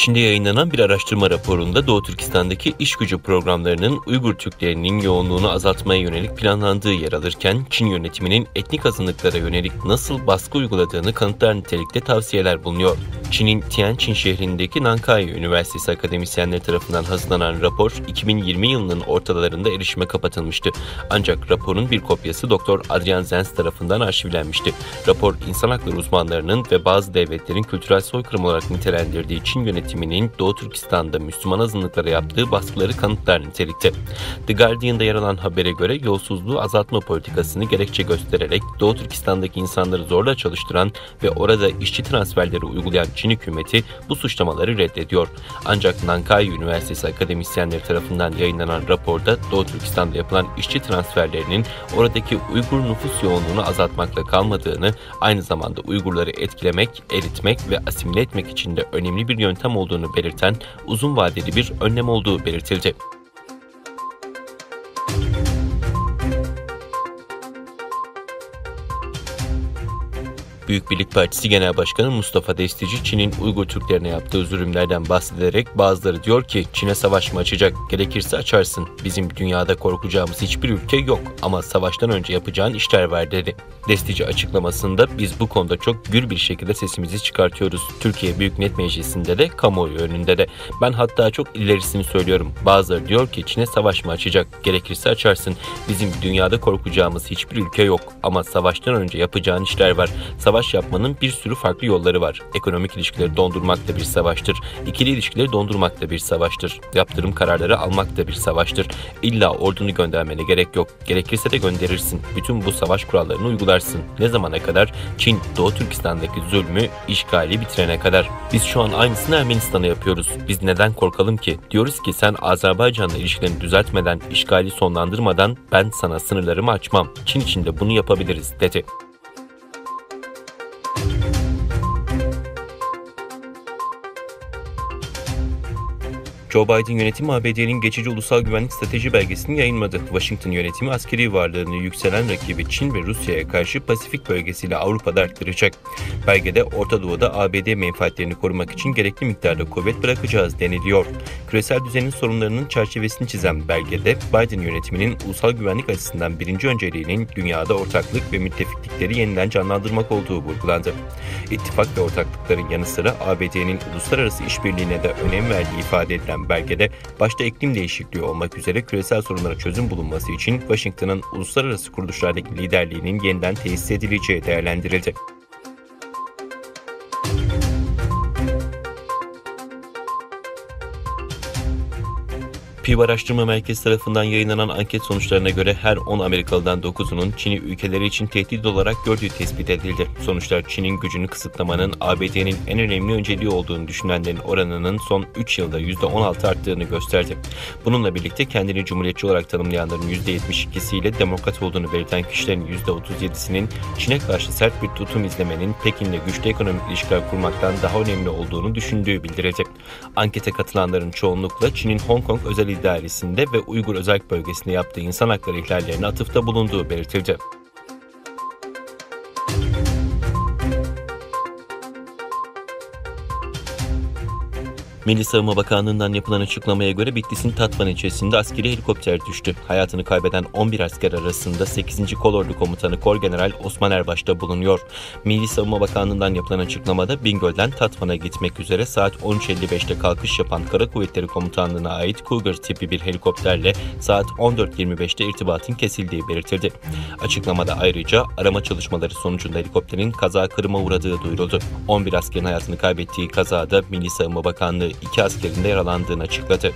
içinde yayınlanan bir araştırma raporunda Doğu Türkistan'daki iş gücü programlarının Uygur Türklerinin yoğunluğunu azaltmaya yönelik planlandığı yer alırken, Çin yönetiminin etnik azınlıklara yönelik nasıl baskı uyguladığını kanıtlar nitelikte tavsiyeler bulunuyor. Çin'in Tianjin şehrindeki Nankai Üniversitesi akademisyenleri tarafından hazırlanan rapor, 2020 yılının ortalarında erişime kapatılmıştı. Ancak raporun bir kopyası Dr. Adrian Zenz tarafından arşivlenmişti. Rapor, insan hakları uzmanlarının ve bazı devletlerin kültürel soykırım olarak nitelendirdiği Çin yönetiminin Doğu Türkistan'da Müslüman azınlıklara yaptığı baskıları kanıtlar nitelikte. The Guardian'da yer alan habere göre yolsuzluğu azaltma politikasını gerekçe göstererek Doğu Türkistan'daki insanları zorla çalıştıran ve orada işçi transferleri uygulayan Çin hükümeti bu suçlamaları reddediyor. Ancak Nankai Üniversitesi akademisyenleri tarafından yayınlanan raporda Doğu Türkistan'da yapılan işçi transferlerinin oradaki Uygur nüfus yoğunluğunu azaltmakla kalmadığını, aynı zamanda Uygurları etkilemek, eritmek ve asimile etmek için de önemli bir yöntem olduğunu belirten uzun vadeli bir önlem olduğu belirtildi. Büyük Birlik Partisi Genel Başkanı Mustafa Destici, Çin'in Uygur Türklerine yaptığı zulümlerden bahsederek bazıları diyor ki Çin'e savaş mı açacak? Gerekirse açarsın. Bizim dünyada korkacağımız hiçbir ülke yok ama savaştan önce yapacağın işler var dedi. Destici açıklamasında biz bu konuda çok gür bir şekilde sesimizi çıkartıyoruz. Türkiye Büyük Millet Meclisi'nde de kamuoyu önünde de. Ben hatta çok ilerisini söylüyorum. Bazıları diyor ki Çin'e savaş mı açacak? Gerekirse açarsın. Bizim dünyada korkacağımız hiçbir ülke yok ama savaştan önce yapacağın işler var. Savaş yapmanın bir sürü farklı yolları var. Ekonomik ilişkileri dondurmak da bir savaştır. İkili ilişkileri dondurmak da bir savaştır. Yaptırım kararları almak da bir savaştır. İlla ordunu göndermene gerek yok. Gerekirse de gönderirsin. Bütün bu savaş kurallarını uygularsın. Ne zamana kadar? Çin, Doğu Türkistan'daki zulmü, işgali bitirene kadar. Biz şu an aynısını Ermenistan'a yapıyoruz. Biz neden korkalım ki? Diyoruz ki sen Azerbaycan'la ilişkilerini düzeltmeden, işgali sonlandırmadan ben sana sınırlarımı açmam. Çin için de bunu yapabiliriz dedi. Joe Biden yönetimi ABD'nin geçici ulusal güvenlik strateji belgesini yayınladı. Washington yönetimi askeri varlığını yükselen rakibi Çin ve Rusya'ya karşı Pasifik bölgesiyle Avrupa'da arttıracak. Belgede Orta Doğu'da ABD menfaatlerini korumak için gerekli miktarda kuvvet bırakacağız deniliyor. Küresel düzenin sorunlarının çerçevesini çizen belgede Biden yönetiminin ulusal güvenlik açısından birinci önceliğinin dünyada ortaklık ve müttefiklikleri yeniden canlandırmak olduğu vurgulandı. İttifak ve ortaklıkların yanı sıra ABD'nin uluslararası işbirliğine de önem verdiği ifade edilen belgede başta iklim değişikliği olmak üzere küresel sorunlara çözüm bulunması için Washington'ın uluslararası kuruluşlardaki liderliğinin yeniden tesis edileceği değerlendirildi. Pew Araştırma Merkezi tarafından yayınlanan anket sonuçlarına göre her 10 Amerikalı'dan 9'unun Çin'i ülkeleri için tehdit olarak gördüğü tespit edildi. Sonuçlar Çin'in gücünü kısıtlamanın ABD'nin en önemli önceliği olduğunu düşünenlerin oranının son 3 yılda %16 arttığını gösterdi. Bununla birlikte kendini cumhuriyetçi olarak tanımlayanların %72'siyle demokrat olduğunu belirten kişilerin %37'sinin Çin'e karşı sert bir tutum izlemenin Pekin'le güçlü ekonomik ilişkiler kurmaktan daha önemli olduğunu düşündüğü bildirildi. Ankete katılanların çoğunlukla Çin'in Hong Kong özel idaresinde ve Uygur Özerk Bölgesi'nde yaptığı insan hakları ihlallerine atıfta bulunduğu belirtildi. Milli Savunma Bakanlığı'ndan yapılan açıklamaya göre Bitlis'in Tatvan ilçesinde askeri helikopter düştü. Hayatını kaybeden 11 asker arasında 8. Kolordu Komutanı Korgeneral Osman Erbaş da bulunuyor. Milli Savunma Bakanlığı'ndan yapılan açıklamada Bingöl'den Tatvan'a gitmek üzere saat 13.55'te kalkış yapan Kara Kuvvetleri Komutanlığı'na ait Cougar tipi bir helikopterle saat 14.25'te irtibatın kesildiği belirtildi. Açıklamada ayrıca arama çalışmaları sonucunda helikopterin kaza kırıma uğradığı duyuruldu. 11 askerin hayatını kaybettiği kazada Milli Savunma Bakanlığı 2 askerin de yaralandığını açıkladı.